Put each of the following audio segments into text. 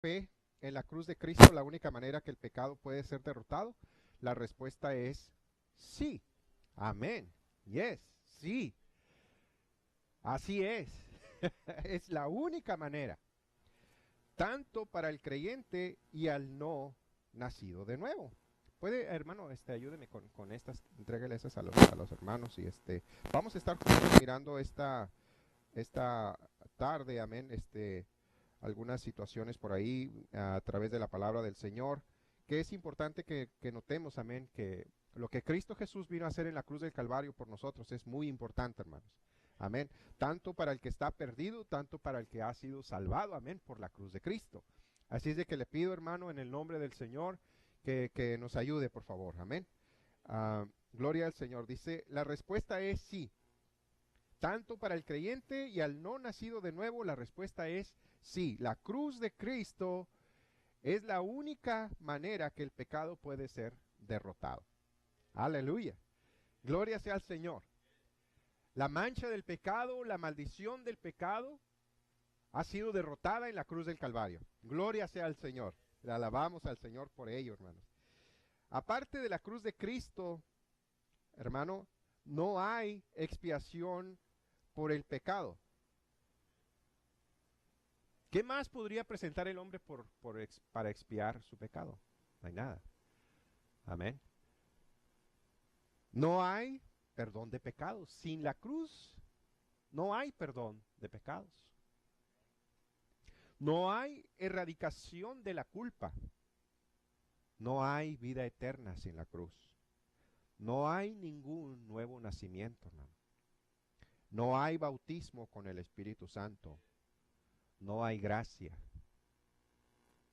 fe en la cruz de Cristo la única manera que el pecado puede ser derrotado? La respuesta es sí. Amén. Yes, sí. Así es. Es la única manera. Tanto para el creyente y al no nacido de nuevo. Puede, hermano, ayúdeme con estas, entrégale esas a los hermanos y vamos a estar juntos mirando esta tarde, amén, algunas situaciones por ahí a través de la palabra del Señor, que es importante que notemos, amén, que lo que Cristo Jesús vino a hacer en la cruz del Calvario por nosotros es muy importante, hermanos. Amén. Tanto para el que está perdido, tanto para el que ha sido salvado, amén, por la cruz de Cristo. Así es de que le pido, hermano, en el nombre del Señor, que nos ayude, por favor. Amén. Gloria al Señor. Dice, la respuesta es sí. Tanto para el creyente y al no nacido de nuevo, la respuesta es sí. La cruz de Cristo es la única manera que el pecado puede ser derrotado. Aleluya. Gloria sea al Señor. La mancha del pecado, la maldición del pecado ha sido derrotada en la cruz del Calvario. Gloria sea al Señor. Le alabamos al Señor por ello, hermanos. Aparte de la cruz de Cristo, hermano, no hay expiación por el pecado. ¿Qué más podría presentar el hombre para expiar su pecado? No hay nada. Amén. No hay perdón de pecados. Sin la cruz no hay perdón de pecados. No hay erradicación de la culpa. No hay vida eterna sin la cruz. No hay ningún nuevo nacimiento, hermano. No hay bautismo con el Espíritu Santo. No hay gracia,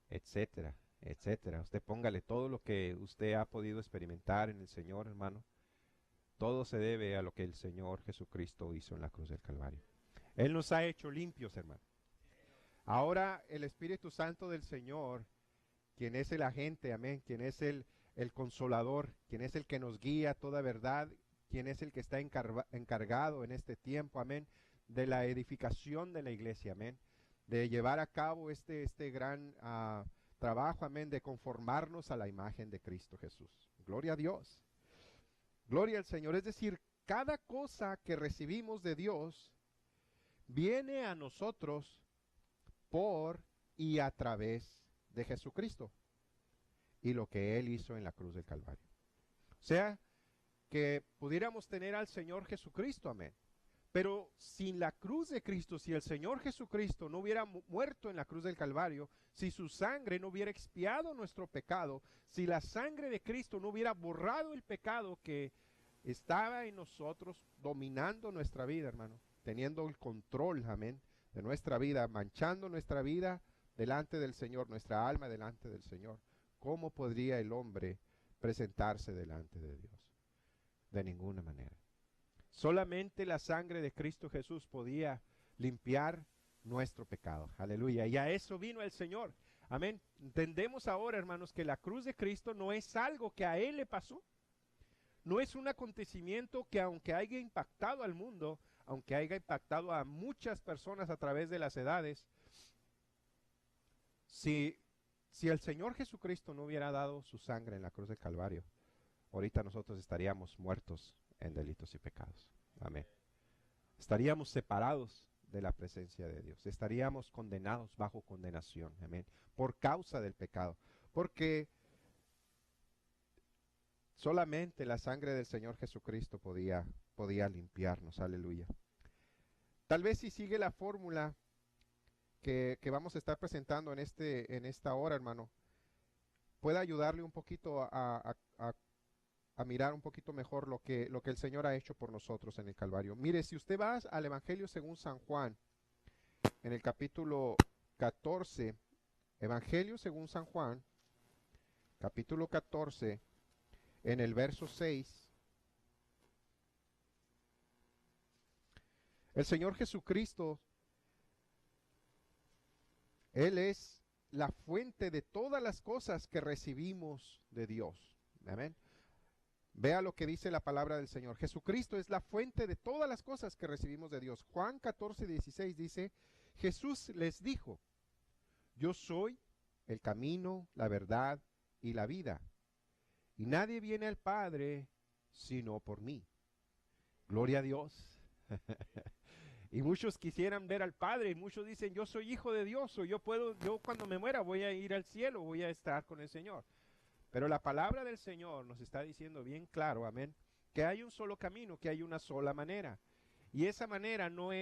etcétera, etcétera. Usted póngale todo lo que usted ha podido experimentar en el Señor, hermano. Todo se debe a lo que el Señor Jesucristo hizo en la cruz del Calvario. Él nos ha hecho limpios, hermano. Ahora el Espíritu Santo del Señor, quien es el agente, amén, quien es el consolador, quien es el que nos guía a toda verdad, quien es el que está encargado en este tiempo, amén, de la edificación de la iglesia, amén, de llevar a cabo este gran trabajo, amén, de conformarnos a la imagen de Cristo Jesús. Gloria a Dios. Gloria al Señor. Es decir, cada cosa que recibimos de Dios viene a nosotros por y a través de Jesucristo y lo que Él hizo en la cruz del Calvario. O sea, que pudiéramos tener al Señor Jesucristo, amén. Pero sin la cruz de Cristo, si el Señor Jesucristo no hubiera muerto en la cruz del Calvario, si su sangre no hubiera expiado nuestro pecado, si la sangre de Cristo no hubiera borrado el pecado que estaba en nosotros, dominando nuestra vida, hermano, teniendo el control, amén, de nuestra vida, manchando nuestra vida delante del Señor, nuestra alma delante del Señor, ¿cómo podría el hombre presentarse delante de Dios? De ninguna manera. Solamente la sangre de Cristo Jesús podía limpiar nuestro pecado. Aleluya. Y a eso vino el Señor. Amén. Entendemos ahora, hermanos, que la cruz de Cristo no es algo que a Él le pasó. No es un acontecimiento que aunque haya impactado al mundo, aunque haya impactado a muchas personas a través de las edades, si el Señor Jesucristo no hubiera dado su sangre en la cruz del Calvario, ahorita nosotros estaríamos muertos en delitos y pecados. Amén. Estaríamos separados de la presencia de Dios. Estaríamos condenados bajo condenación. Amén. Por causa del pecado. Porque solamente la sangre del Señor Jesucristo podía limpiarnos. Aleluya. Tal vez si sigue la fórmula que vamos a estar presentando en esta hora, hermano, pueda ayudarle un poquito a mirar un poquito mejor lo que el Señor ha hecho por nosotros en el Calvario. Mire, si usted va al Evangelio según San Juan, en el capítulo 14, Evangelio según San Juan, capítulo 14, en el verso 6, el Señor Jesucristo, Él es la fuente de todas las cosas que recibimos de Dios. Amén. Vea lo que dice la palabra del Señor. Jesucristo es la fuente de todas las cosas que recibimos de Dios. Juan 14, 16 dice, Jesús les dijo, yo soy el camino, la verdad y la vida. Y nadie viene al Padre sino por mí. Gloria a Dios. Y muchos quisieran ver al Padre, y muchos dicen, yo soy hijo de Dios, o yo cuando me muera voy a ir al cielo, voy a estar con el Señor. Pero la palabra del Señor nos está diciendo bien claro, amén, que hay un solo camino, que hay una sola manera. Y esa manera no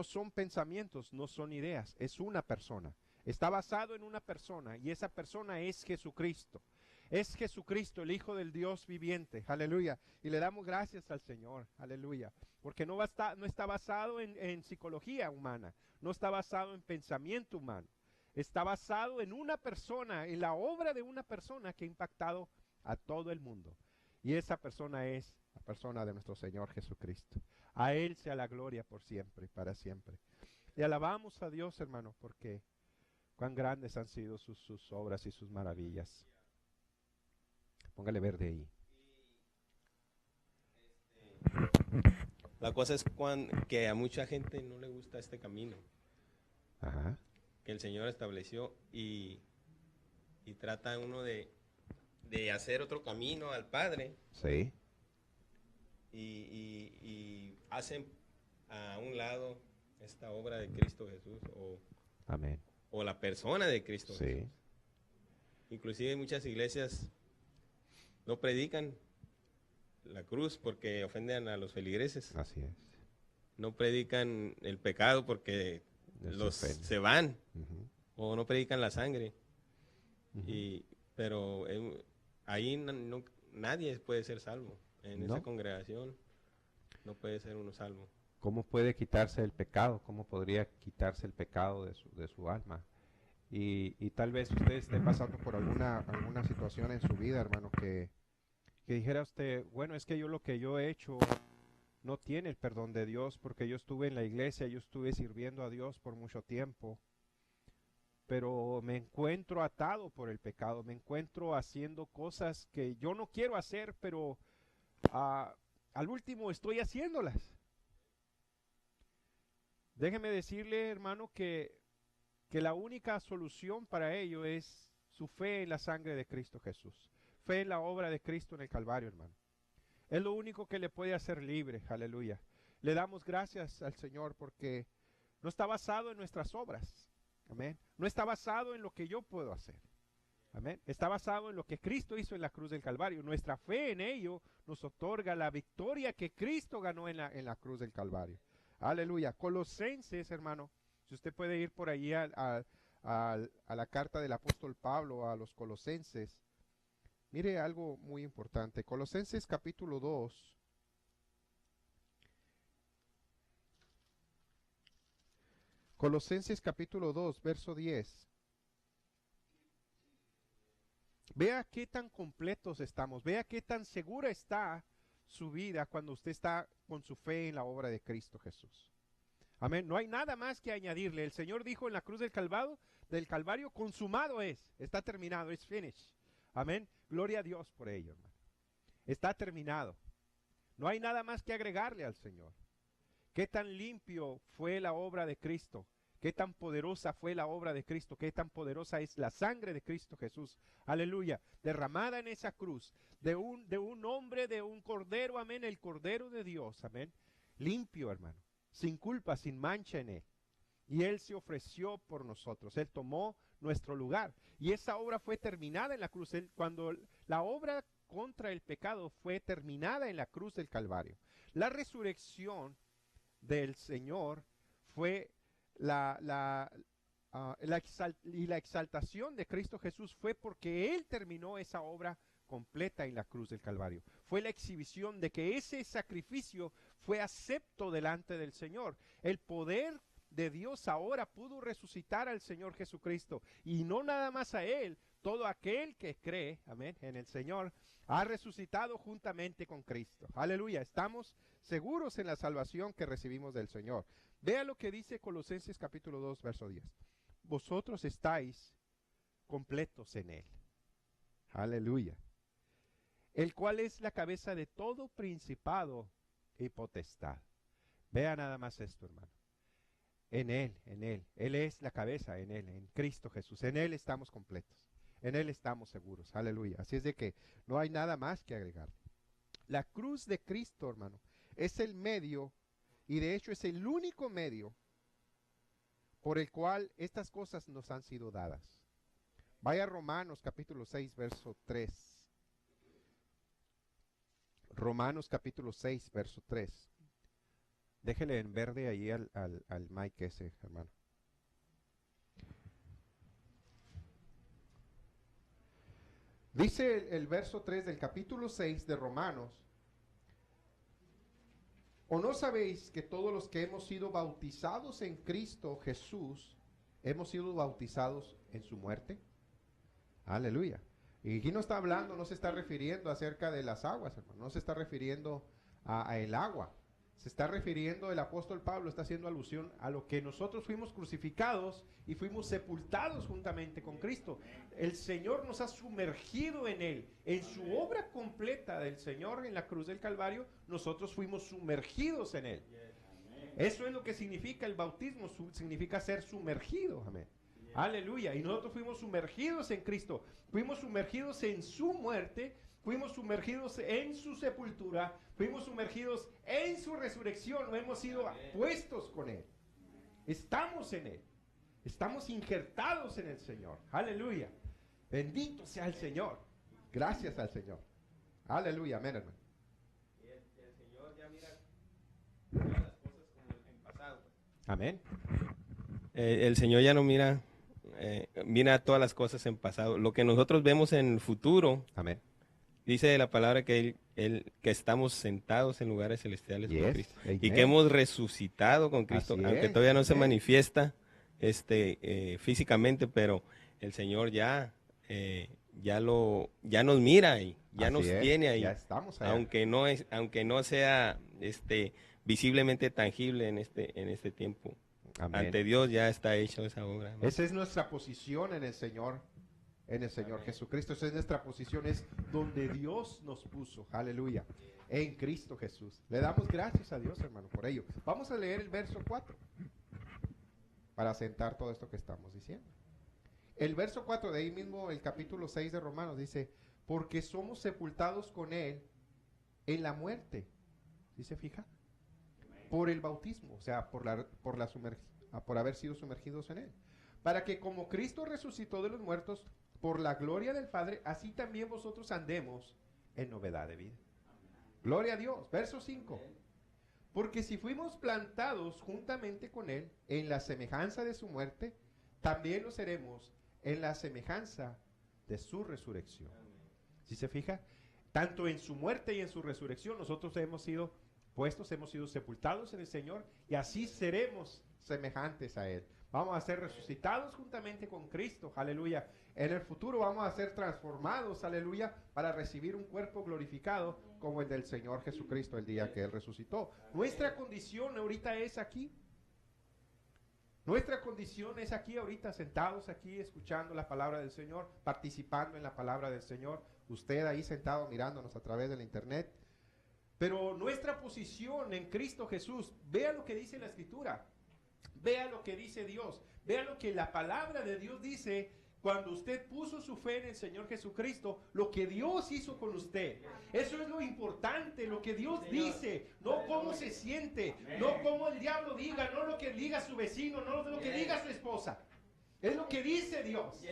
son pensamientos, no son ideas, es una persona. Está basado en una persona, y esa persona es Jesucristo. Es Jesucristo, el Hijo del Dios viviente, aleluya. Y le damos gracias al Señor, aleluya. Porque no está basado en psicología humana, no está basado en pensamiento humano. Está basado en una persona, en la obra de una persona que ha impactado a todo el mundo. Y esa persona es la persona de nuestro Señor Jesucristo. A Él sea la gloria por siempre y para siempre. Y alabamos a Dios, hermano, porque cuán grandes han sido sus obras y sus maravillas. Póngale verde ahí. La cosa es que a mucha gente no le gusta este camino Ajá. que el Señor estableció y trata uno de hacer otro camino al Padre Sí. y hacen a un lado esta obra de Cristo Jesús Amén. o la persona de Cristo Sí. Jesús. Inclusive muchas iglesias no predican la cruz porque ofenden a los feligreses. Así es. No predican el pecado porque se van. Uh-huh. O no predican la sangre. Uh-huh. Pero ahí nadie puede ser salvo. En esa congregación no puede ser uno salvo. ¿Cómo puede quitarse el pecado? ¿Cómo podría quitarse el pecado de su alma? Y tal vez usted esté pasando por alguna situación en su vida, hermano, que dijera usted, bueno, es que lo que yo he hecho no tiene el perdón de Dios, porque yo estuve en la iglesia, yo estuve sirviendo a Dios por mucho tiempo, pero me encuentro atado por el pecado, me encuentro haciendo cosas que yo no quiero hacer, pero al último estoy haciéndolas. Déjeme decirle, hermano, que la única solución para ello es su fe en la sangre de Cristo Jesús. Fe en la obra de Cristo en el Calvario, hermano. Es lo único que le puede hacer libre, aleluya. Le damos gracias al Señor porque no está basado en nuestras obras, amén. No está basado en lo que yo puedo hacer, amén. Está basado en lo que Cristo hizo en la cruz del Calvario. Nuestra fe en ello nos otorga la victoria que Cristo ganó en la cruz del Calvario. Aleluya. Colosenses, hermano, si usted puede ir por allí a la carta del apóstol Pablo a los Colosenses, mire algo muy importante. Colosenses capítulo 2. Colosenses capítulo 2, verso 10. Vea qué tan completos estamos. Vea qué tan segura está su vida cuando usted está con su fe en la obra de Cristo Jesús. Amén. No hay nada más que añadirle. El Señor dijo en la cruz del Calvario, consumado es. Está terminado. Es finished. Amén. Gloria a Dios por ello, hermano. Está terminado. No hay nada más que agregarle al Señor. Qué tan limpio fue la obra de Cristo. Qué tan poderosa fue la obra de Cristo. Qué tan poderosa es la sangre de Cristo Jesús. Aleluya. Derramada en esa cruz. De un hombre, de un cordero. Amén. El cordero de Dios. Amén. Limpio, hermano. Sin culpa, sin mancha en él. Y Él se ofreció por nosotros. Él tomó nuestro lugar. Y esa obra fue terminada en la cruz. Cuando la obra contra el pecado fue terminada en la cruz del Calvario. La resurrección del Señor fue la exaltación de Cristo Jesús fue porque Él terminó esa obra completa en la cruz del Calvario. Fue la exhibición de que ese sacrificio fue acepto delante del Señor. El poder de Dios ahora pudo resucitar al Señor Jesucristo, y no nada más a Él, todo aquel que cree, amén, en el Señor, ha resucitado juntamente con Cristo. Aleluya, estamos seguros en la salvación que recibimos del Señor. Vea lo que dice Colosenses capítulo 2, verso 10. Vosotros estáis completos en Él. Aleluya. El cual es la cabeza de todo principado y potestad. Vea nada más esto, hermano. En Él, en Él. Él es la cabeza, en Él, en Cristo Jesús. En Él estamos completos. En Él estamos seguros. Aleluya. Así es de que no hay nada más que agregar. La cruz de Cristo, hermano, es el medio, y de hecho es el único medio por el cual estas cosas nos han sido dadas. Vaya a Romanos capítulo 6, verso 3. Romanos capítulo 6, verso 3. Déjele en verde ahí al Mike ese, hermano. Dice el verso 3 del capítulo 6 de Romanos: ¿o no sabéis que todos los que hemos sido bautizados en Cristo Jesús, hemos sido bautizados en su muerte? Aleluya. Y aquí no está hablando, no se está refiriendo acerca de las aguas, hermano. No se está refiriendo a el agua. Se está refiriendo, el apóstol Pablo está haciendo alusión a lo que nosotros fuimos crucificados y fuimos sepultados juntamente con Cristo. El Señor nos ha sumergido en Él. En su obra completa del Señor en la cruz del Calvario, nosotros fuimos sumergidos en Él. Eso es lo que significa el bautismo, significa ser sumergido. Amén. Aleluya. Y nosotros fuimos sumergidos en Cristo. Fuimos sumergidos en su muerte. Fuimos sumergidos en su sepultura, fuimos sumergidos en su resurrección, no hemos sido puestos con Él. Estamos en Él, estamos injertados en el Señor. Aleluya. Bendito sea el Señor. Gracias al Señor. Aleluya, amén, hermano. El Señor ya mira todas las cosas como en pasado. Amén. El Señor ya no mira, mira todas las cosas en pasado. Lo que nosotros vemos en el futuro. Amén. Dice la palabra que que estamos sentados en lugares celestiales con Cristo. Amen. Y que hemos resucitado con Cristo, Así aunque es, todavía no se amén. manifiesta físicamente, pero el Señor ya nos mira ahí, ya Así nos es, tiene ahí, ya estamos allá. aunque no sea visiblemente tangible en este tiempo. Amén. Ante Dios ya está hecho esa obra, ¿no? Esa es nuestra posición en el Señor. En el Señor Jesucristo. Esa es nuestra posición, es donde Dios nos puso, aleluya, en Cristo Jesús. Le damos gracias a Dios, hermano, por ello. Vamos a leer el verso 4 para sentar todo esto que estamos diciendo. El verso 4 de ahí mismo, el capítulo 6 de Romanos, dice: porque somos sepultados con Él en la muerte. ¿Sí se fija? Por el bautismo, o sea, por haber sido sumergidos en Él. Para que como Cristo resucitó de los muertos por la gloria del Padre, así también vosotros andemos en novedad de vida. Gloria a Dios. Verso 5. Porque si fuimos plantados juntamente con Él en la semejanza de su muerte, también lo seremos en la semejanza de su resurrección. ¿Sí se fija? Tanto en su muerte y en su resurrección nosotros hemos sido puestos, hemos sido sepultados en el Señor, y así seremos semejantes a Él. Vamos a ser resucitados juntamente con Cristo, aleluya. En el futuro vamos a ser transformados, aleluya, para recibir un cuerpo glorificado como el del Señor Jesucristo el día que Él resucitó. Nuestra condición ahorita es aquí. Nuestra condición es aquí ahorita, sentados aquí, escuchando la palabra del Señor, participando en la palabra del Señor. Usted ahí sentado mirándonos a través del internet. Pero nuestra posición en Cristo Jesús, vea lo que dice la Escritura. Vea lo que dice Dios. Vea lo que la palabra de Dios dice cuando usted puso su fe en el Señor Jesucristo. Lo que Dios hizo con usted. Eso es lo importante, lo que Dios dice. No cómo se siente. No cómo el diablo diga. No lo que diga su vecino. No lo que diga su esposa. Es lo que dice Dios.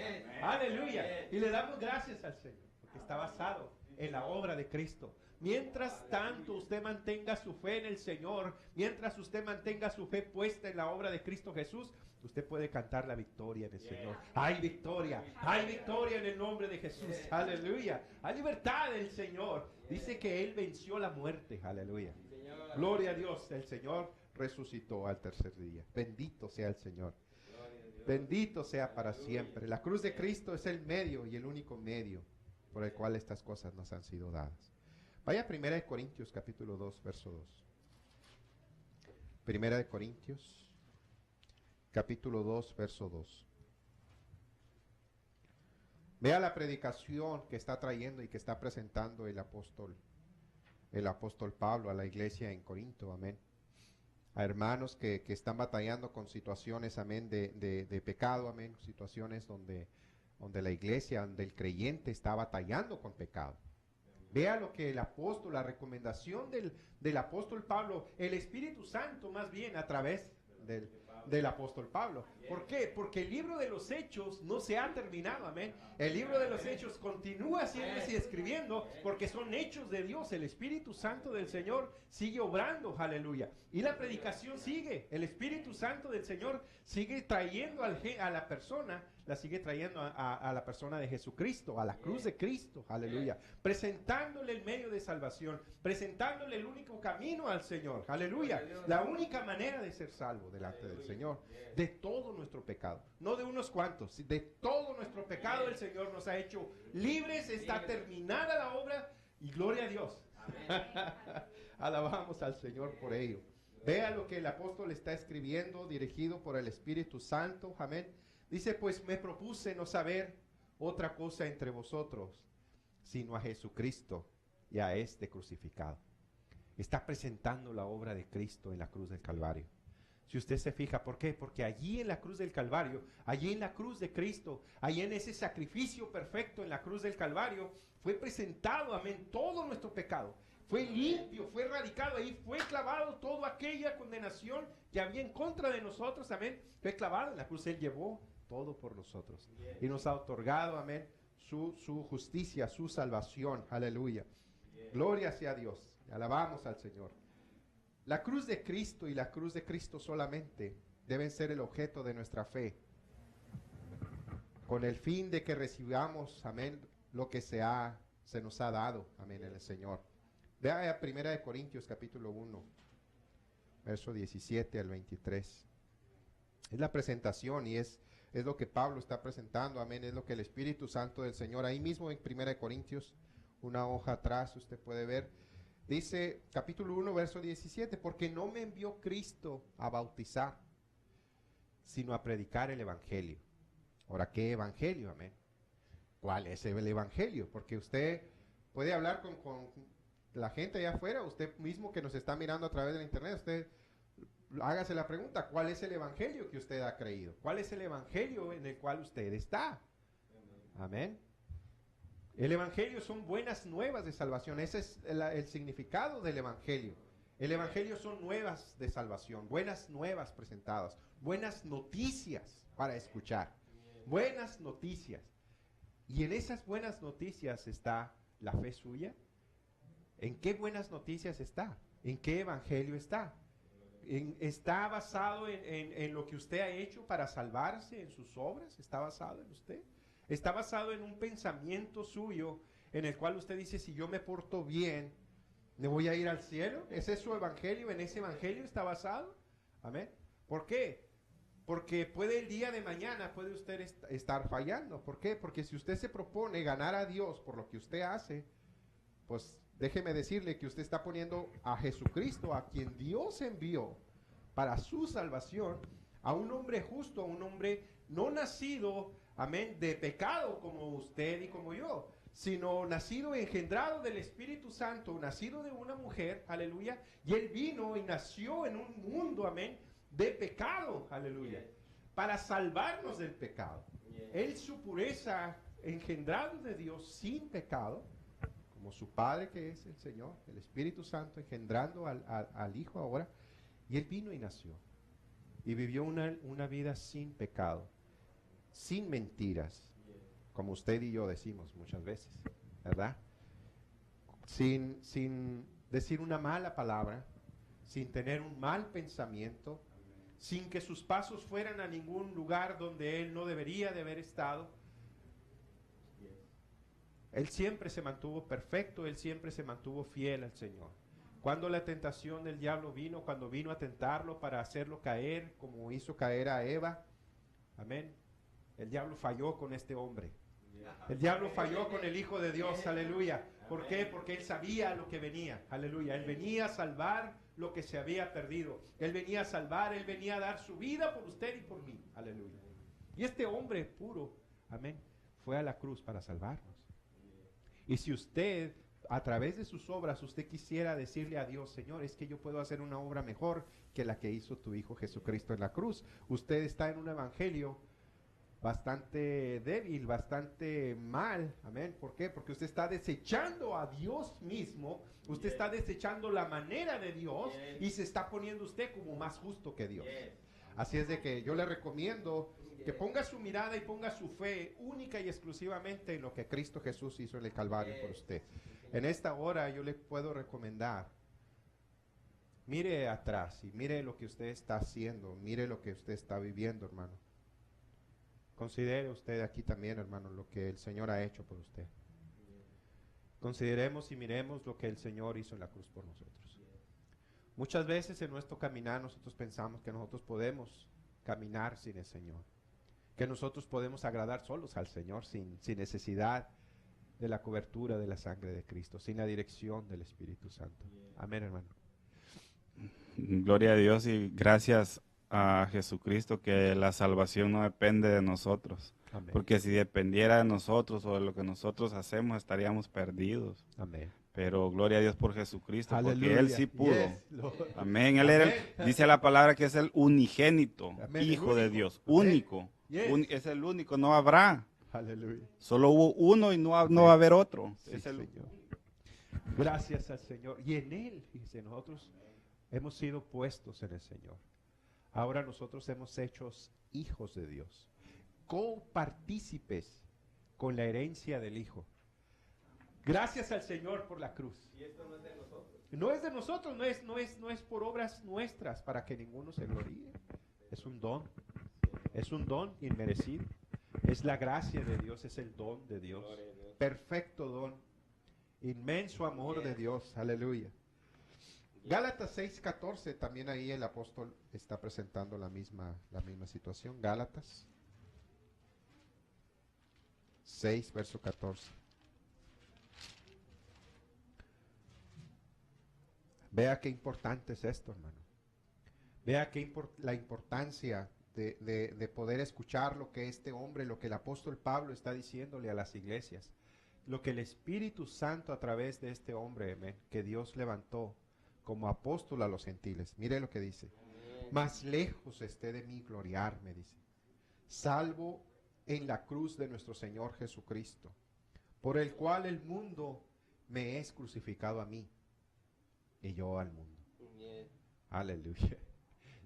Aleluya. Y le damos gracias al Señor, porque está basado en la obra de Cristo. Mientras tanto usted mantenga su fe en el Señor, mientras usted mantenga su fe puesta en la obra de Cristo Jesús, usted puede cantar la victoria en el Señor. Hay victoria en el nombre de Jesús. Aleluya. Hay libertad del Señor. Dice que Él venció la muerte. Aleluya. Gloria a Dios. El Señor resucitó al tercer día. Bendito sea el Señor. Bendito sea para siempre. La cruz de Cristo es el medio y el único medio por el cual estas cosas nos han sido dadas. Vaya a 1 Corintios capítulo 2, verso 2. 1 Corintios capítulo 2, verso 2. Vea la predicación que está trayendo y que está presentando el apóstol Pablo a la iglesia en Corinto. Amén. a hermanos que están batallando con situaciones, amén, de pecado, amén, situaciones donde la iglesia, donde el creyente está batallando con pecado. Vea lo que el apóstol, la recomendación del apóstol Pablo, el Espíritu Santo más bien a través del apóstol Pablo. ¿Por qué? Porque el libro de los Hechos no se ha terminado, amén. El libro de los Hechos continúa siendo y escribiendo porque son hechos de Dios. El Espíritu Santo del Señor sigue obrando, aleluya. Y la predicación sigue. El Espíritu Santo del Señor sigue trayendo a la persona, la sigue trayendo a la persona de Jesucristo, a la cruz de Cristo, aleluya. Presentándole el medio de salvación, presentándole el único camino al Señor, aleluya. La única manera de ser salvo delante del Señor, de todo nuestro pecado, no de unos cuantos, de todo nuestro pecado. El Señor nos ha hecho libres, está terminada la obra y gloria a Dios. Alabamos al Señor por ello. Vea lo que el apóstol está escribiendo, dirigido por el Espíritu Santo, amén. Dice, pues me propuse no saber otra cosa entre vosotros, sino a Jesucristo y a este crucificado. Está presentando la obra de Cristo en la cruz del Calvario. Si usted se fija, ¿por qué? Porque allí en la cruz del Calvario, allí en la cruz de Cristo, allí en ese sacrificio perfecto en la cruz del Calvario, fue presentado, amén, todo nuestro pecado. Fue limpio, fue erradicado, ahí fue clavado toda aquella condenación que había en contra de nosotros, amén. Fue clavado en la cruz, Él llevó todo por nosotros. Y nos ha otorgado, amén, su justicia, su salvación, aleluya. Gloria sea a Dios, alabamos al Señor. La cruz de Cristo y la cruz de Cristo solamente deben ser el objeto de nuestra fe, con el fin de que recibamos, amén, lo que se nos ha dado, amén, en el Señor. Vea a 1 Corintios capítulo 1, verso 17 al 23. Es la presentación y es lo que Pablo está presentando, amén, es lo que el Espíritu Santo del Señor, ahí mismo en 1 Corintios, una hoja atrás, usted puede ver, dice, capítulo 1, verso 17, porque no me envió Cristo a bautizar, sino a predicar el Evangelio. Ahora, ¿qué Evangelio? Amén. ¿Cuál es el Evangelio? Porque usted puede hablar con la gente allá afuera, usted mismo que nos está mirando a través del internet, usted hágase la pregunta, ¿cuál es el Evangelio que usted ha creído? ¿Cuál es el Evangelio en el cual usted está? Amén. El Evangelio son buenas nuevas de salvación. Ese es el significado del Evangelio. El Evangelio son nuevas de salvación, buenas nuevas presentadas, buenas noticias para escuchar, buenas noticias. Y en esas buenas noticias está la fe suya. ¿En qué buenas noticias está? ¿En qué Evangelio está? ¿Está basado en lo que usted ha hecho para salvarse, en sus obras? ¿Está basado en usted? ¿Está basado en un pensamiento suyo en el cual usted dice, si yo me porto bien, me voy a ir al cielo? ¿Ese es su evangelio? ¿En ese evangelio está basado? Amén. ¿Por qué? Porque puede el día de mañana, puede usted estar fallando. ¿Por qué? Porque si usted se propone ganar a Dios por lo que usted hace, pues déjeme decirle que usted está poniendo a Jesucristo, a quien Dios envió para su salvación, a un hombre justo, a un hombre no nacido, amén, de pecado como usted y como yo, sino nacido, engendrado del Espíritu Santo, nacido de una mujer, aleluya, y Él vino y nació en un mundo, amén, de pecado, aleluya, para salvarnos del pecado. Él, su pureza, engendrado de Dios sin pecado, como su Padre que es el Señor, el Espíritu Santo, engendrando al Hijo ahora, y Él vino y nació, y vivió una vida sin pecado, sin mentiras, como usted y yo decimos muchas veces, ¿verdad? Sin decir una mala palabra, sin tener un mal pensamiento, sin que sus pasos fueran a ningún lugar donde Él no debería de haber estado. Él siempre se mantuvo perfecto, Él siempre se mantuvo fiel al Señor. Cuando la tentación del diablo vino, cuando vino a tentarlo para hacerlo caer, como hizo caer a Eva, amén, el diablo falló con este hombre. El diablo falló con el Hijo de Dios, aleluya. ¿Por qué? Porque Él sabía lo que venía, aleluya. Él venía a salvar lo que se había perdido. Él venía a salvar, Él venía a dar su vida por usted y por mí, aleluya. Y este hombre puro, amén, fue a la cruz para salvarnos. Y si usted a través de sus obras usted quisiera decirle a Dios, Señor, es que yo puedo hacer una obra mejor que la que hizo tu Hijo Jesucristo en la cruz. Usted está en un evangelio bastante débil, bastante mal, amén. ¿Por qué? Porque usted está desechando a Dios mismo, usted está desechando la manera de Dios y se está poniendo usted como más justo que Dios. Así es de que yo le recomiendo que ponga su mirada y ponga su fe única y exclusivamente en lo que Cristo Jesús hizo en el Calvario por usted. En esta hora yo le puedo recomendar, mire atrás y mire lo que usted está haciendo, mire lo que usted está viviendo, hermano. Considere usted aquí también, hermano, lo que el Señor ha hecho por usted. Consideremos y miremos lo que el Señor hizo en la cruz por nosotros. Muchas veces en nuestro caminar nosotros pensamos que nosotros podemos caminar sin el Señor, que nosotros podemos agradar solos al Señor sin necesidad de la cobertura de la sangre de Cristo, sin la dirección del Espíritu Santo. Amén, hermano. Gloria a Dios y gracias a Jesucristo que la salvación no depende de nosotros. Amén. Porque si dependiera de nosotros o de lo que nosotros hacemos, estaríamos perdidos. Amén. Pero gloria a Dios por Jesucristo, porque Aleluya. Él sí pudo. Yes, Lord. Amén. Él era dice la palabra que es el unigénito, Amén, Hijo el de único. Dios. Amén. Único. Yes. Es el único, no habrá. Aleluya. Solo hubo uno y no va a haber otro. Sí, Es el Señor. Gracias al Señor. Y en Él, fíjese, nosotros hemos sido puestos en el Señor. Ahora nosotros hemos hechos hijos de Dios, copartícipes con la herencia del Hijo. Gracias al Señor por la cruz. Y esto no es de nosotros. No es de nosotros, no es por obras nuestras para que ninguno se gloríe. Es un don inmerecido. Es la gracia de Dios, es el don de Dios. Perfecto don, inmenso amor de Dios. Aleluya. Gálatas 6:14, también ahí el apóstol está presentando la misma situación. Gálatas 6, verso 14. Vea qué importante es esto, hermano. Vea la importancia de poder escuchar lo que este hombre, lo que el apóstol Pablo está diciéndole a las iglesias. Lo que el Espíritu Santo a través de este hombre, amén, que Dios levantó como apóstol a los gentiles. Mire lo que dice. Más lejos esté de mí gloriarme, dice, salvo en la cruz de nuestro Señor Jesucristo, por el cual el mundo me es crucificado a mí y yo al mundo. Aleluya.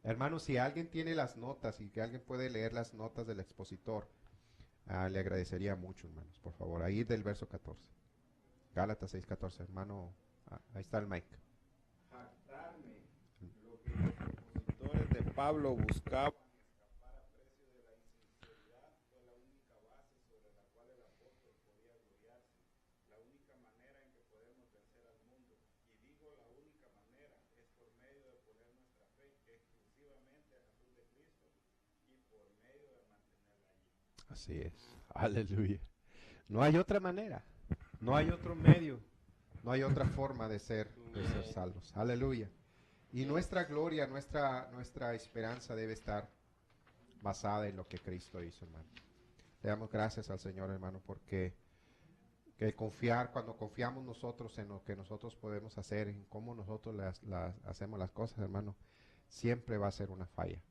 Hermanos, si alguien tiene las notas y que alguien puede leer las notas del expositor, le agradecería mucho, hermanos, por favor, ahí del verso 14. Gálatas 6:14, hermano, ahí está el mic. Jactarme, lo que los opositores de Pablo buscaban escapar a precio de la insinceridad, fue la única base sobre la cual el apóstol podía gloriarse, la única manera en que podemos vencer al mundo. Y digo la única manera es por medio de poner nuestra fe exclusivamente a Jesús de Cristo y por medio de mantenerla allí. Así es, aleluya. No hay otra manera, no hay otro medio, no hay otra forma de ser salvos. Aleluya. Y nuestra gloria, nuestra esperanza debe estar basada en lo que Cristo hizo, hermano. Le damos gracias al Señor, hermano, porque cuando confiamos nosotros en lo que nosotros podemos hacer, en cómo nosotros hacemos las cosas, hermano, siempre va a ser una falla.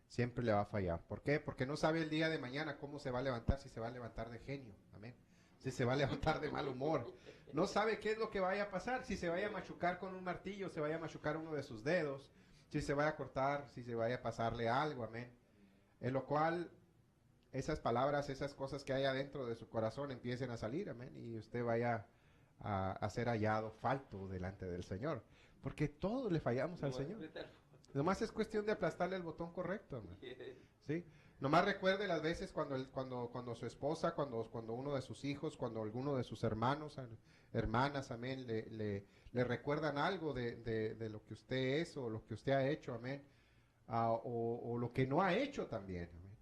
Siempre le va a fallar. ¿Por qué? Porque no sabe el día de mañana cómo se va a levantar, si se va a levantar de genio, amén, si se va a levantar de mal humor. No sabe qué es lo que vaya a pasar, si se vaya a machucar con un martillo, se vaya a machucar uno de sus dedos, si se vaya a cortar, si se vaya a pasarle algo, amén. En lo cual, esas palabras, esas cosas que hay adentro de su corazón empiecen a salir, amén, y usted vaya a ser hallado falto delante del Señor. Porque todos le fallamos al Señor. Nomás es cuestión de aplastarle el botón correcto, hermano. ¿Sí? Nomás recuerde las veces cuando su esposa, cuando uno de sus hijos, cuando alguno de sus hermanos, hermanas, amén, le recuerdan algo de lo que usted es o lo que usted ha hecho, amén, o lo que no ha hecho también, amén.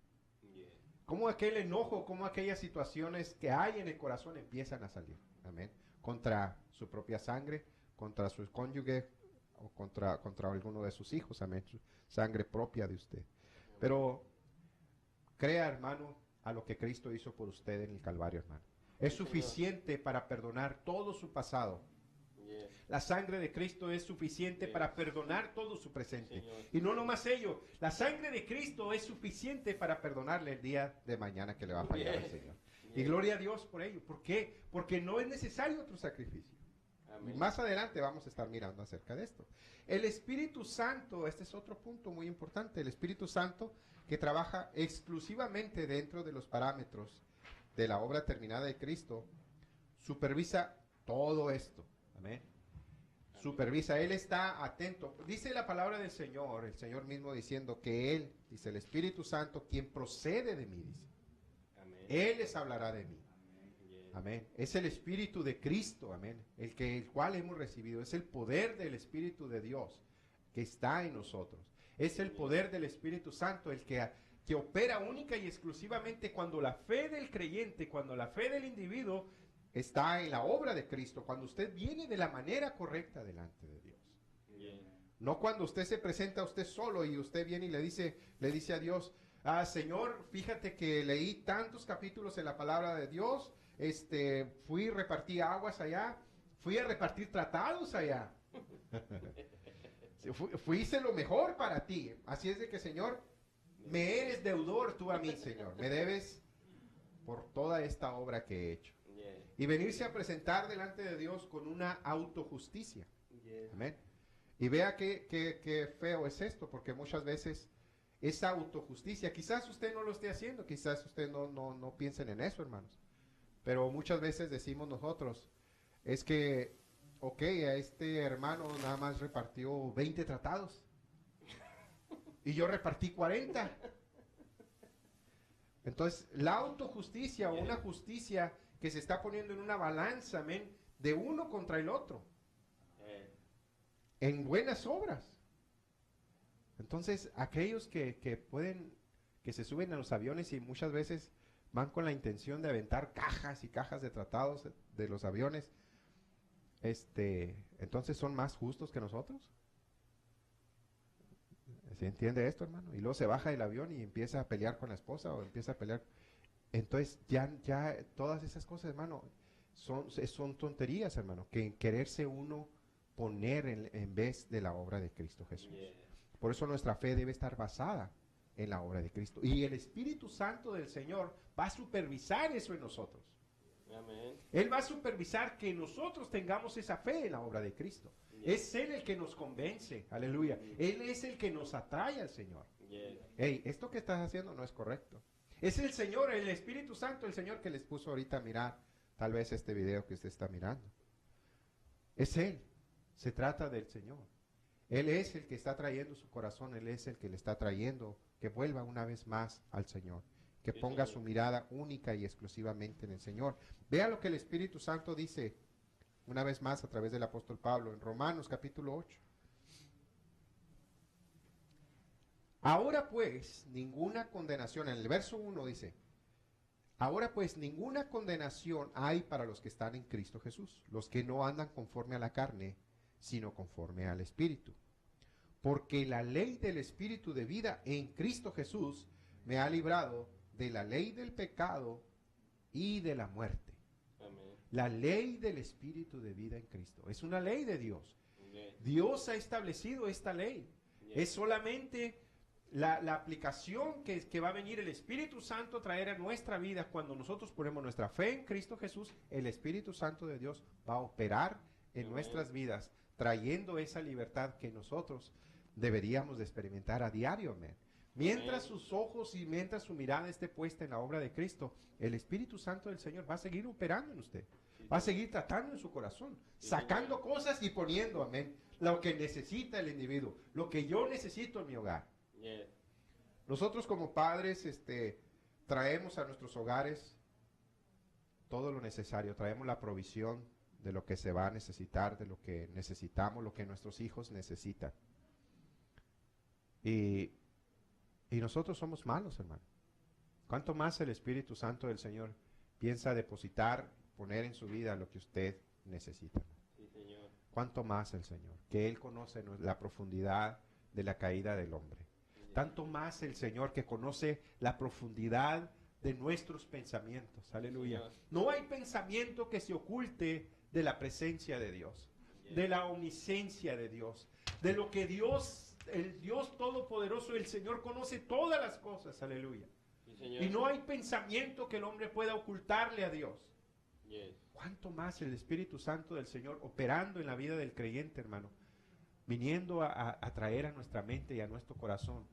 Cómo aquel enojo, cómo aquellas situaciones que hay en el corazón empiezan a salir, amén, contra su propia sangre, contra su cónyuge, o contra alguno de sus hijos, amén, su sangre propia de usted. Pero crea, hermano, a lo que Cristo hizo por usted en el Calvario, hermano. es Sí, Señor. suficiente para perdonar todo su pasado. Yes. La sangre de Cristo es suficiente Yes. para perdonar todo su presente. Señor. Y no nomás ello, la sangre de Cristo es suficiente para perdonarle el día de mañana que le va a fallar al Yes. Señor. Y Yes. gloria a Dios por ello. ¿Por qué? Porque no es necesario otro sacrificio. Y Amén. más adelante vamos a estar mirando acerca de esto. El Espíritu Santo, este es otro punto muy importante, el Espíritu Santo que trabaja exclusivamente dentro de los parámetros de la obra terminada de Cristo, supervisa todo esto. Amén. Supervisa, Él está atento. Dice la palabra del Señor, el Señor mismo diciendo que Él, dice el Espíritu Santo, quien procede de mí, dice, Amén. Él les hablará de mí. Yes. Amén. Es el Espíritu de Cristo, amén. El cual hemos recibido. Es el poder del Espíritu de Dios que está en nosotros. Es el poder del Espíritu Santo el que opera única y exclusivamente cuando la fe del creyente, cuando la fe del individuo está en la obra de Cristo, cuando usted viene de la manera correcta delante de Dios. Yes. No cuando usted se presenta a usted solo y usted viene y le dice a Dios, Señor, fíjate que leí tantos capítulos en la palabra de Dios, fui, repartí aguas allá, fui a repartir tratados allá. Hice lo mejor para ti. Así es de que, Señor, me eres deudor tú a mí, Señor. Me debes por toda esta obra que he hecho. Yes. Y venirse a presentar delante de Dios con una autojusticia. Yes. Amén. Y vea qué feo es esto, porque muchas veces esa autojusticia, quizás usted no lo esté haciendo, quizás usted no piensen en eso, hermanos. Pero muchas veces decimos nosotros, es que, ok, a este hermano nada más repartió 20 tratados. Y yo repartí 40. Entonces, la autojusticia o una justicia que se está poniendo en una balanza, amén, de uno contra el otro, Yes. en buenas obras. Entonces, aquellos que pueden, que se suben a los aviones y muchas veces van con la intención de aventar cajas y cajas de tratados de los aviones, entonces son más justos que nosotros. ¿Se entiende esto, hermano? Y luego se baja del avión y empieza a pelear con la esposa o empieza a pelear. Entonces, ya todas esas cosas, hermano, son tonterías, hermano, que quererse uno poner en vez de la obra de Cristo Jesús. Yes. Por eso nuestra fe debe estar basada en la obra de Cristo. Y el Espíritu Santo del Señor va a supervisar eso en nosotros. Amén. Él va a supervisar que nosotros tengamos esa fe en la obra de Cristo. Es Él el que nos convence, aleluya. Él es el que nos atrae al Señor. Yes. Hey, esto que estás haciendo no es correcto. Es el Señor, el Espíritu Santo, el Señor que les puso ahorita a mirar tal vez este video que usted está mirando. Es Él. Se trata del Señor. Él es el que está trayendo su corazón, Él es el que le está trayendo que vuelva una vez más al Señor, que Sí, ponga Señor. su mirada única y exclusivamente en el Señor. Vea lo que el Espíritu Santo dice una vez más a través del apóstol Pablo en Romanos capítulo 8. Ahora pues, ninguna condenación, en el verso 1 dice, ahora pues ninguna condenación hay para los que están en Cristo Jesús, los que no andan conforme a la carne, sino conforme al Espíritu. Porque la ley del Espíritu de vida en Cristo Jesús me ha librado de la ley del pecado y de la muerte. Amén. La ley del Espíritu de vida en Cristo. Es una ley de Dios. Yes. Dios ha establecido esta ley. Yes. Es solamente la aplicación que va a venir el Espíritu Santo a traer a nuestra vida cuando nosotros ponemos nuestra fe en Cristo Jesús. El Espíritu Santo de Dios va a operar en Amén. nuestras vidas, trayendo esa libertad que nosotros deberíamos de experimentar a diario, amén. Mientras Amén. sus ojos y mientras su mirada esté puesta en la obra de Cristo, el Espíritu Santo del Señor va a seguir operando en usted. Sí, Va a Señor. seguir tratando en su corazón, Sí, sacando Señor. cosas y poniendo, amén, lo que necesita el individuo, lo que yo necesito en mi hogar. Yes. Nosotros como padres, traemos a nuestros hogares todo lo necesario, traemos la provisión de lo que se va a necesitar, de lo que necesitamos, lo que nuestros hijos necesitan. Y nosotros somos malos, hermano. ¿Cuánto más el Espíritu Santo del Señor piensa depositar, poner en su vida lo que usted necesita? Sí, Señor. ¿Cuánto más el Señor? Que Él conoce la profundidad de la caída del hombre. Yes. Tanto más el Señor que conoce la profundidad de nuestros pensamientos. Aleluya. Señor. No hay pensamiento que se oculte de la presencia de Dios, de la omnisciencia de Dios, de lo que Dios, el Dios Todopoderoso, el Señor conoce todas las cosas. Aleluya. Sí, Señor. Y no hay pensamiento que el hombre pueda ocultarle a Dios. Yes. ¿Cuánto más el Espíritu Santo del Señor operando en la vida del creyente, hermano? Viniendo a traer a nuestra mente y a nuestro corazón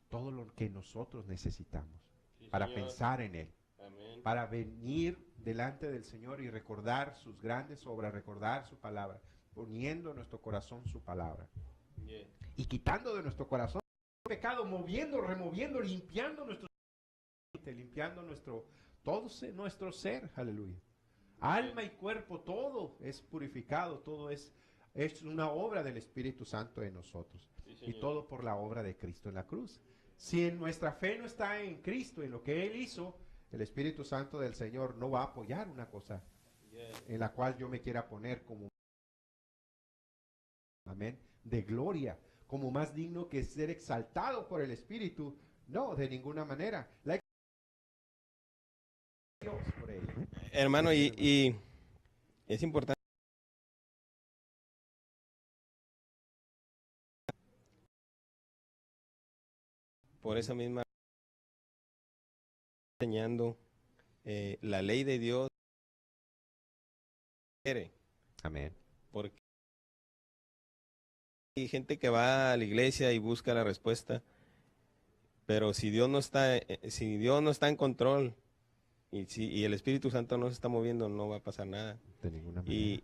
todo lo que nosotros necesitamos Sí, para Señor. pensar en Él, Amén. para venir delante del Señor y recordar sus grandes obras, recordar su palabra, poniendo en nuestro corazón su palabra Yes. y quitando de nuestro corazón el pecado, moviendo, removiendo, limpiando nuestro limpiando nuestro ser, aleluya. Alma y cuerpo, todo es purificado, todo es una obra del Espíritu Santo en nosotros. Sí, Y Señor. todo por la obra de Cristo en la cruz. Si en nuestra fe no está en Cristo, en lo que Él hizo, el Espíritu Santo del Señor no va a apoyar una cosa Yes. en la cual yo me quiera poner como, amén, de gloria, como más digno que ser exaltado por el Espíritu. No, de ninguna manera. Dios por ello. Hermano, y es importante por esa misma enseñando la ley de Dios quiere, Amén. porque hay gente que va a la iglesia y busca la respuesta, pero si Dios no está en control y el Espíritu Santo no se está moviendo, no va a pasar nada. De ninguna manera.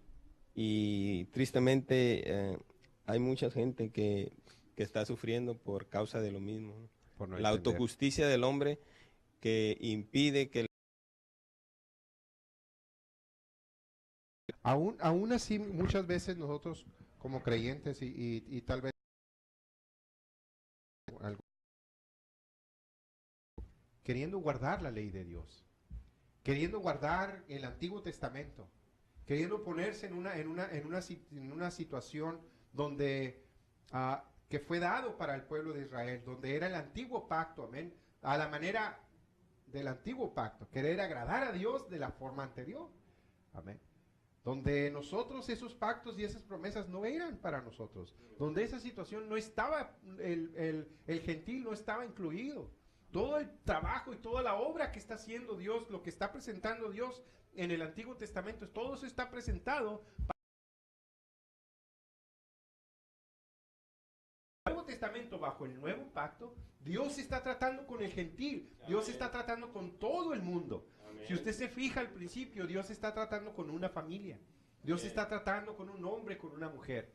Y tristemente hay mucha gente que está sufriendo por causa de lo mismo, ¿no? Por no La entender. autojusticia del hombre que impide que Aún así, muchas veces nosotros como creyentes y tal vez queriendo guardar la ley de Dios, queriendo guardar el Antiguo Testamento, queriendo ponerse en una situación donde que fue dado para el pueblo de Israel, donde era el antiguo pacto, amén, a la manera del antiguo pacto, querer agradar a Dios de la forma anterior, amén. Donde nosotros esos pactos y esas promesas no eran para nosotros, donde esa situación no estaba, el gentil no estaba incluido. Todo el trabajo y toda la obra que está haciendo Dios, lo que está presentando Dios en el Antiguo Testamento, todo eso está presentado para el Nuevo Testamento. Bajo el Nuevo Pacto, Dios está tratando con el gentil, Dios está tratando con todo el mundo. Si usted se fija al principio, Dios está tratando con una familia. Dios está tratando con un hombre, con una mujer.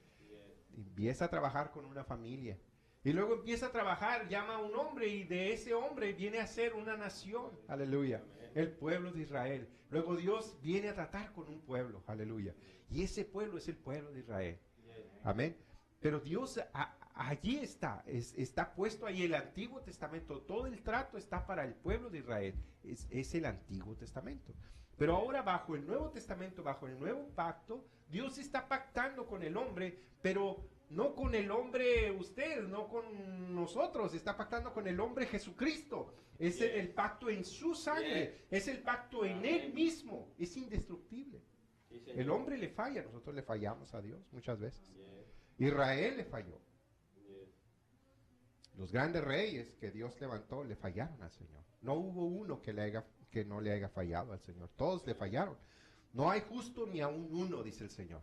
Empieza a trabajar con una familia. Y luego empieza a trabajar, llama a un hombre y de ese hombre viene a ser una nación. Aleluya. El pueblo de Israel. Luego Dios viene a tratar con un pueblo. Aleluya. Y ese pueblo es el pueblo de Israel. Amén. Pero Dios allí está puesto ahí el Antiguo Testamento. Todo el trato está para el pueblo de Israel. Es el Antiguo Testamento. Pero ahora bajo el Nuevo Testamento, bajo el Nuevo Pacto, Dios está pactando con el hombre, pero no con el hombre usted, no con nosotros, está pactando con el hombre Jesucristo. Es el pacto en su sangre, es el pacto en Él mismo, es indestructible. El hombre le falla, nosotros le fallamos a Dios muchas veces. Israel le falló. Los grandes reyes que Dios levantó le fallaron al Señor. No hubo uno que no le haya fallado al Señor. Todos le fallaron. No hay justo ni aún uno, dice el Señor.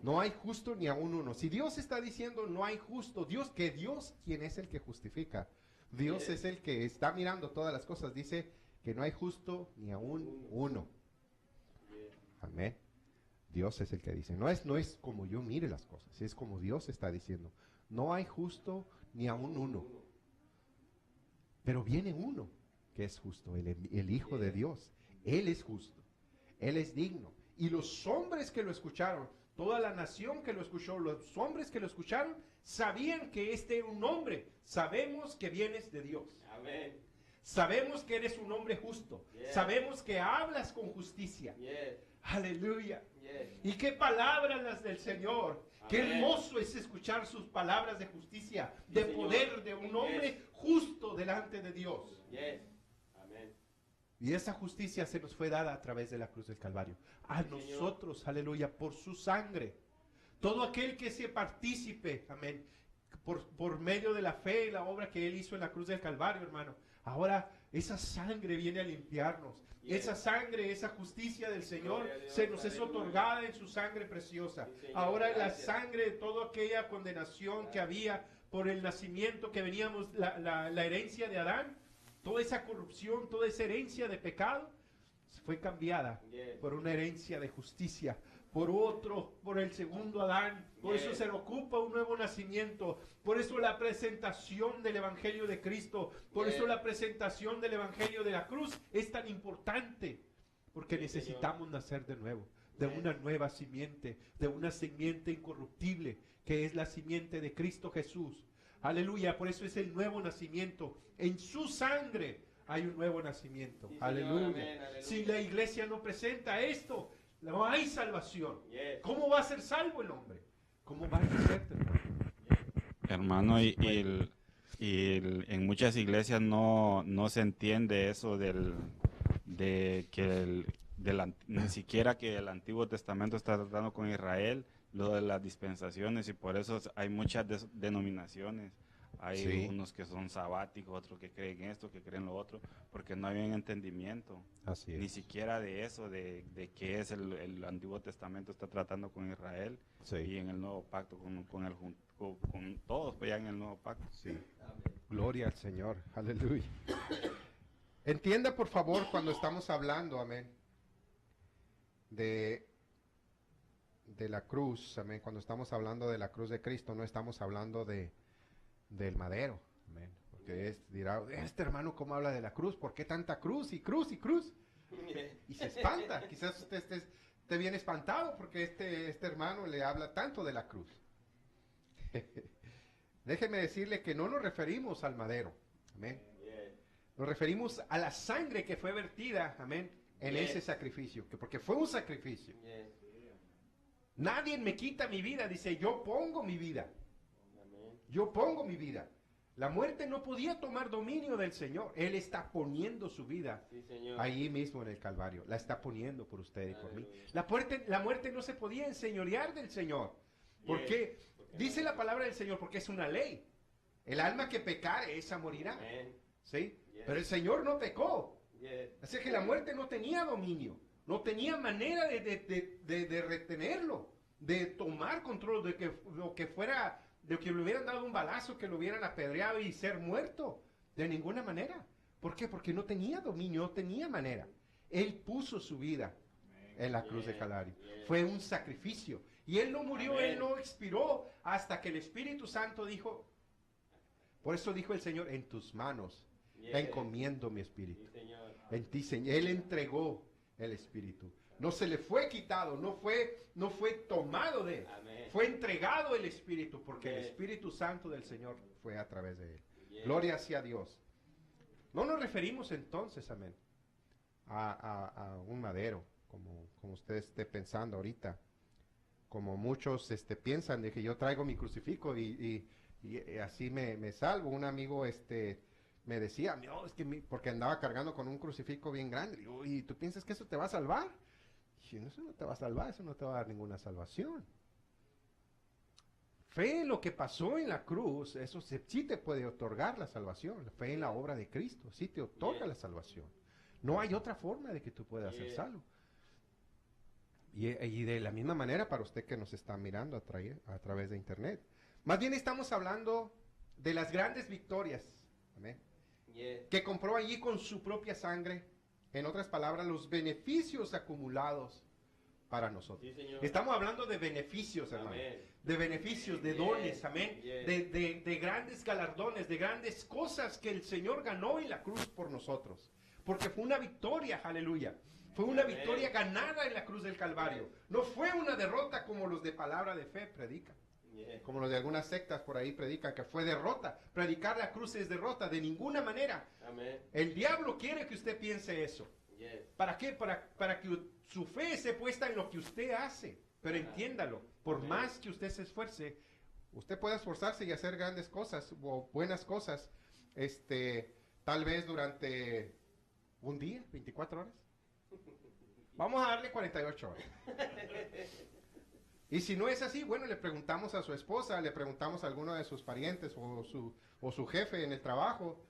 No hay justo ni aún uno. Si Dios está diciendo no hay justo, Dios, ¿quién es el que justifica? Dios es el que está mirando todas las cosas. Dice que no hay justo ni aún uno. Amén. Dios es el que dice. No es como yo mire las cosas, es como Dios está diciendo. No hay justo ni aún uno. Pero viene uno que es justo, el Hijo de Dios. Él es justo. Él es digno. Y los hombres que lo escucharon, toda la nación que lo escuchó, los hombres que lo escucharon, sabían que este era un hombre. Sabemos que vienes de Dios. Amén. Sabemos que eres un hombre justo. Yes. Sabemos que hablas con justicia. Yes. Aleluya. Yes. Y qué palabras las del Señor. Qué Amén. hermoso es escuchar sus palabras de justicia, de Señor. poder de un hombre Yes. justo delante de Dios. Yes. Y esa justicia se nos fue dada a través de la cruz del Calvario. A nosotros, aleluya, por su sangre. Todo aquel que se partícipe, amén, por medio de la fe y la obra que Él hizo en la cruz del Calvario, hermano. Ahora esa sangre viene a limpiarnos. Esa sangre, esa justicia del Señor se nos es otorgada en su sangre preciosa. Ahora la sangre de toda aquella condenación que había por el nacimiento que veníamos, la herencia de Adán, toda esa corrupción, toda esa herencia de pecado, fue cambiada por una herencia de justicia, por el segundo Adán. Por eso se le ocupa un nuevo nacimiento. Por eso la presentación del Evangelio de Cristo, por eso la presentación del Evangelio de la cruz es tan importante, porque necesitamos nacer de nuevo, de una nueva simiente, de una simiente incorruptible, que es la simiente de Cristo Jesús. Aleluya, por eso es el nuevo nacimiento. En su sangre hay un nuevo nacimiento. Aleluya. Amén, aleluya. Si la iglesia no presenta esto, no hay salvación. ¿Cómo va a ser salvo el hombre? ¿Cómo va a nacer? Hermano, en muchas iglesias no se entiende eso ni siquiera que el Antiguo Testamento está tratando con Israel, lo de las dispensaciones, y por eso hay muchas denominaciones. Hay unos que son sabáticos, otros que creen esto, que creen lo otro, porque no hay un entendimiento. Así es. Ni siquiera de eso, de qué es el Antiguo Testamento está tratando con Israel, y en el Nuevo Pacto, con todos, pues ya en el Nuevo Pacto. Sí. Gloria al Señor. Aleluya. Entienda, por favor, cuando estamos hablando, amén, de la cruz, amén, cuando estamos hablando de la cruz de Cristo, no estamos hablando del madero, amén, porque dirá, este hermano cómo habla de la cruz, ¿por qué tanta cruz y cruz y cruz? Y se espanta, quizás usted esté bien espantado porque este hermano le habla tanto de la cruz. Déjeme decirle que no nos referimos al madero, amén, nos referimos a la sangre que fue vertida, amén, en ese sacrificio, porque fue un sacrificio. Nadie me quita mi vida, dice, yo pongo mi vida. Yo pongo mi vida. La muerte no podía tomar dominio del Señor. Él está poniendo su vida ahí mismo en el Calvario. La está poniendo por usted y por mí. La muerte no se podía enseñorear del Señor. ¿Por qué? Dice la palabra del Señor, porque es una ley. El alma que pecare, esa morirá. ¿Sí? Pero el Señor no pecó. Así que la muerte no tenía dominio. No tenía manera de retenerlo, de tomar control, de que le hubieran dado un balazo, que lo hubieran apedreado y ser muerto. De ninguna manera. ¿Por qué? Porque no tenía dominio, no tenía manera. Él puso su vida en la cruz de Calvario. Fue un sacrificio. Y Él no murió, Él no expiró hasta que el Espíritu Santo dijo. Por eso dijo el Señor, en tus manos encomiendo mi espíritu. En ti, Señor. Él entregó el Espíritu. No se le fue quitado, no fue tomado de Él. Fue entregado el Espíritu, porque el Espíritu Santo del Señor fue a través de Él. Gloria sea a Dios. No nos referimos entonces, amén, a un madero, como usted esté pensando ahorita. Como muchos piensan de que yo traigo mi crucifijo y así me salvo. Un amigo me decía, no, es que porque andaba cargando con un crucifijo bien grande. Digo, ¿y tú piensas que eso te va a salvar? Y eso no te va a salvar, eso no te va a dar ninguna salvación. Fe en lo que pasó en la cruz, eso sí te puede otorgar la salvación. La fe en la obra de Cristo, sí te otorga la salvación. No hay otra forma de que tú puedas ser salvo. Y de la misma manera para usted que nos está mirando a través de internet. Más bien estamos hablando de las grandes victorias, amén, que compró allí con su propia sangre. En otras palabras, los beneficios acumulados para nosotros. Estamos hablando de beneficios, hermano. De beneficios, de dones, amén. De grandes galardones, de grandes cosas que el Señor ganó en la cruz por nosotros. Porque fue una victoria, aleluya. Fue una victoria ganada en la cruz del Calvario. No fue una derrota como los de palabra de fe predican. Como los de algunas sectas por ahí predican que fue derrota. Predicar la cruz es derrota, de ninguna manera. El diablo quiere que usted piense eso. ¿Para qué? Para que su fe se puesta en lo que usted hace. Pero entiéndalo, por más que usted se esfuerce, usted puede esforzarse y hacer grandes cosas o buenas cosas, tal vez durante ¿Un día? ¿24 horas? Vamos a darle 48 horas. Y si no es así, bueno, le preguntamos a su esposa, le preguntamos a alguno de sus parientes o su jefe en el trabajo,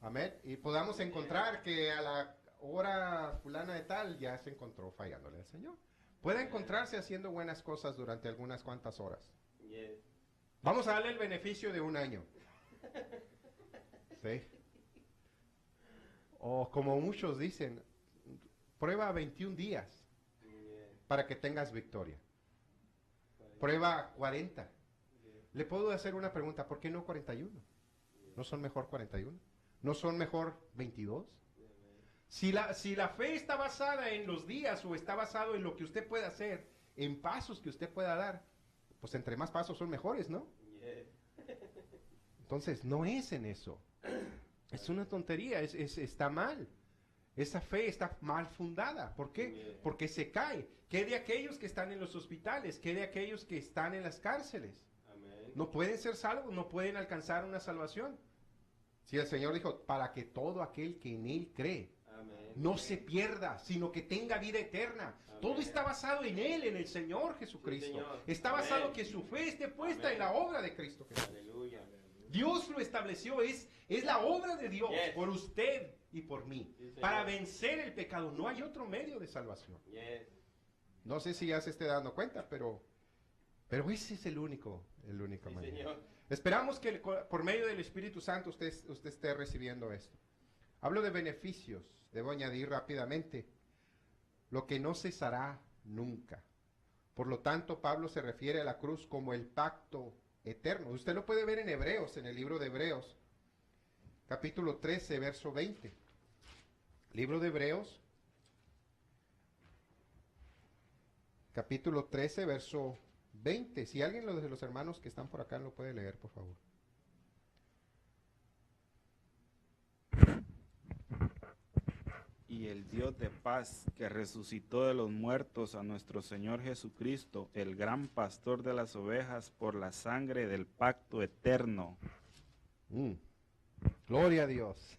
amén, y podamos encontrar que a la hora fulana de tal ya se encontró fallándole al Señor. Puede encontrarse haciendo buenas cosas durante algunas cuantas horas. Vamos a darle el beneficio de un año. ¿Sí? O como muchos dicen, prueba 21 días para que tengas victoria. Prueba 40. Le puedo hacer una pregunta, ¿por qué no 41? ¿No son mejor 41? ¿No son mejor 22? Si la fe está basada en los días o está basado en lo que usted puede hacer, en pasos que usted pueda dar, pues entre más pasos son mejores, ¿no? Entonces, no es en eso. Es una tontería, está mal. Esa fe está mal fundada. ¿Por qué? Porque se cae. ¿Qué de aquellos que están en los hospitales? ¿Qué de aquellos que están en las cárceles? No pueden ser salvos, no pueden alcanzar una salvación. Si el Señor dijo, para que todo aquel que en Él cree, no se pierda, sino que tenga vida eterna. Todo está basado en Él, en el Señor Jesucristo. Está basado que su fe esté puesta en la obra de Cristo Jesús. Dios lo estableció, es la obra de Dios por usted y por mí, para vencer el pecado. No hay otro medio de salvación. No sé si ya se esté dando cuenta, pero ese es el único manera. Esperamos que por medio del Espíritu Santo usted esté recibiendo esto. Hablo de beneficios, debo añadir rápidamente, lo que no cesará nunca. Por lo tanto, Pablo se refiere a la cruz como el pacto eterno. Usted lo puede ver en Hebreos, en el libro de Hebreos, capítulo 13, verso 20. Libro de Hebreos, capítulo 13, verso 20. Si alguien de los hermanos que están por acá lo puede leer, por favor. Y el Dios de paz, que resucitó de los muertos a nuestro Señor Jesucristo, el gran pastor de las ovejas, por la sangre del pacto eterno. Gloria a Dios.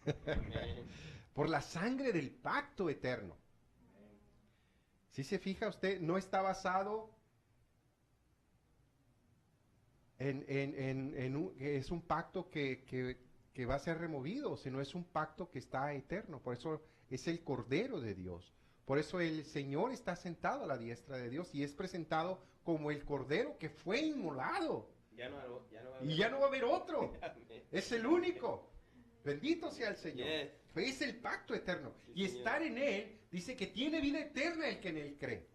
Por la sangre del pacto eterno. Si se fija usted, no está basado es un pacto que va a ser removido, sino es un pacto que está eterno. Por eso es el Cordero de Dios. Por eso el Señor está sentado a la diestra de Dios y es presentado como el Cordero que fue inmolado. Y ya no va a haber otro. Es el único. Bendito sea el Señor. Es el pacto eterno. Y estar en Él dice que tiene vida eterna el que en Él cree.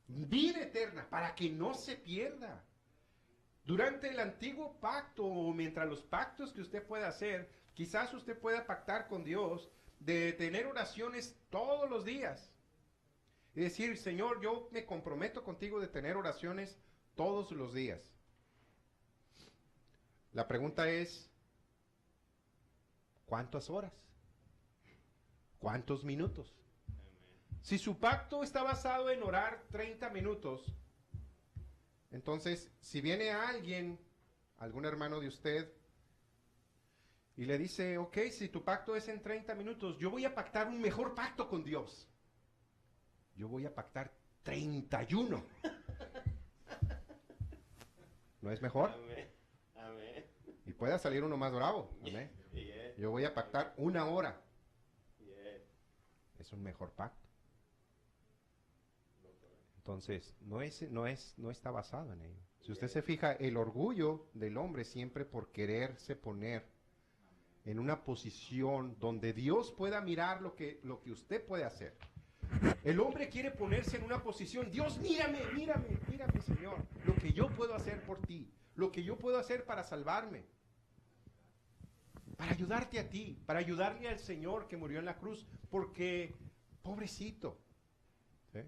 Vida eterna para que no se pierda. Durante el antiguo pacto o mientras los pactos que usted pueda hacer, quizás usted pueda pactar con Dios de tener oraciones todos los días. Y decir, Señor, yo me comprometo contigo de tener oraciones todos los días. La pregunta es, ¿cuántas horas? ¿Cuántos minutos? Si su pacto está basado en orar 30 minutos, entonces, si viene alguien, algún hermano de usted, y le dice, ok, si tu pacto es en 30 minutos, yo voy a pactar un mejor pacto con Dios. Yo voy a pactar 31. ¿No es mejor? Amén. Y pueda salir uno más bravo. Amén. Yo voy a pactar 1 hora. Es un mejor pacto. Entonces, no está basado en ello. Si usted se fija, el orgullo del hombre siempre por quererse poner en una posición donde Dios pueda mirar lo que usted puede hacer. El hombre quiere ponerse en una posición, Dios, mírame, Señor, lo que yo puedo hacer por ti, lo que yo puedo hacer para salvarme, para ayudarte a ti, para ayudarle al Señor que murió en la cruz, porque, pobrecito. ¿Sí?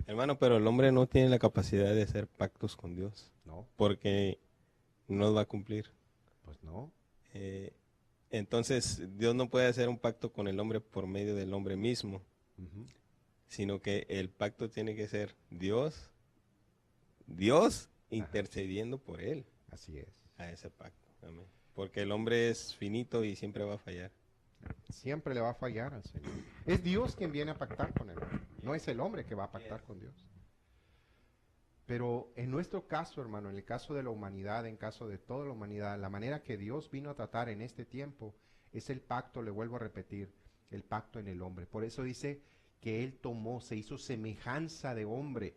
Hermano, pero el hombre no tiene la capacidad de hacer pactos con Dios. No. Porque no los va a cumplir. Pues no. Entonces, Dios no puede hacer un pacto con el hombre por medio del hombre mismo, sino que el pacto tiene que ser Dios intercediendo por él. Así es. A ese pacto. Amén. Porque el hombre es finito y siempre va a fallar. Siempre le va a fallar al Señor. Es Dios quien viene a pactar con él. No es el hombre que va a pactar con Dios. Pero en nuestro caso, hermano, en el caso de la humanidad, en caso de toda la humanidad, la manera que Dios vino a tratar en este tiempo es el pacto, le vuelvo a repetir, el pacto en el hombre. Por eso dice que Él tomó, se hizo semejanza de hombre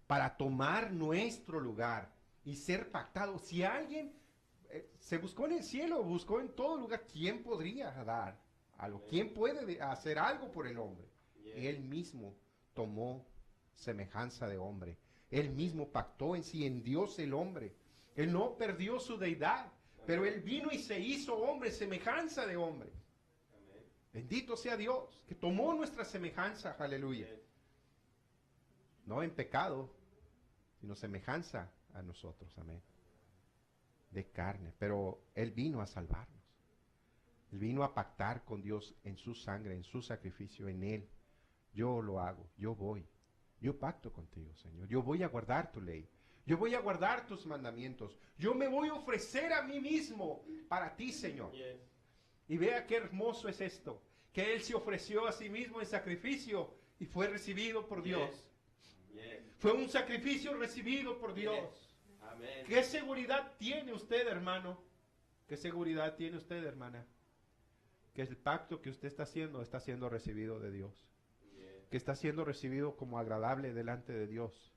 para tomar nuestro lugar y ser pactado. Si alguien se buscó en el cielo, buscó en todo lugar, ¿quién podría dar algo? ¿Quién puede hacer algo por el hombre? Él mismo tomó semejanza de hombre. Él mismo pactó en sí, en Dios el hombre. Él no perdió su deidad, pero Él vino y se hizo hombre, semejanza de hombre. Bendito sea Dios, que tomó nuestra semejanza, aleluya. No en pecado, sino semejanza a nosotros, amén. De carne, pero Él vino a salvarnos. Él vino a pactar con Dios en su sangre, en su sacrificio, en Él. Yo lo hago, yo voy. Yo pacto contigo, Señor. Yo voy a guardar tu ley. Yo voy a guardar tus mandamientos. Yo me voy a ofrecer a mí mismo para ti, Señor. Y vea qué hermoso es esto, que Él se ofreció a sí mismo en sacrificio y fue recibido por Dios. Fue un sacrificio recibido por Dios. ¿Qué seguridad tiene usted, hermano? ¿Qué seguridad tiene usted, hermana? Que el pacto que usted está siendo recibido de Dios. Que está siendo recibido como agradable delante de Dios.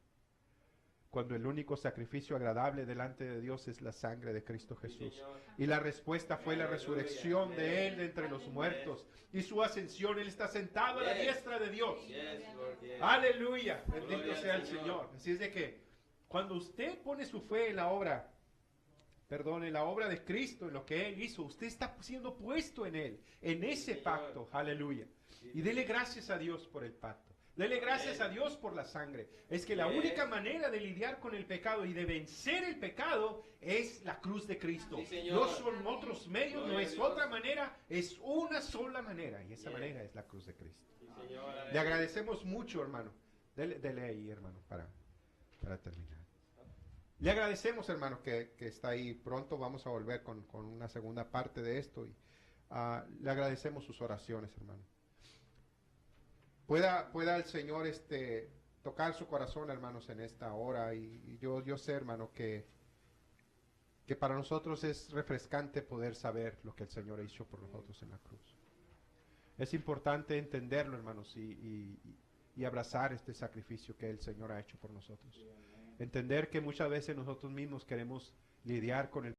Cuando el único sacrificio agradable delante de Dios es la sangre de Cristo Jesús. Y la respuesta fue la resurrección de Él de entre los muertos. Y su ascensión, Él está sentado a la diestra de Dios. Aleluya, bendito sea el Señor. Así es de que cuando usted pone su fe en la obra, en la obra de Cristo, en lo que Él hizo, usted está siendo puesto en Él, en ese pacto, aleluya. Y dele gracias a Dios por el pacto. Dele gracias a Dios por la sangre. Es que la única manera de lidiar con el pecado y de vencer el pecado es la cruz de Cristo. No son otros medios, no es otra manera, es una sola manera. Y esa manera es la cruz de Cristo. Le agradecemos mucho, hermano. Dele ahí, hermano, para terminar. Le agradecemos, hermano, que está ahí. Pronto vamos a volver con una segunda parte de esto. Y le agradecemos sus oraciones, hermano. Pueda el Señor tocar su corazón, hermanos, en esta hora. Y yo sé, hermano, que para nosotros es refrescante poder saber lo que el Señor hizo por nosotros en la cruz. Es importante entenderlo, hermanos, y abrazar este sacrificio que el Señor ha hecho por nosotros. Entender que muchas veces nosotros mismos queremos lidiar con el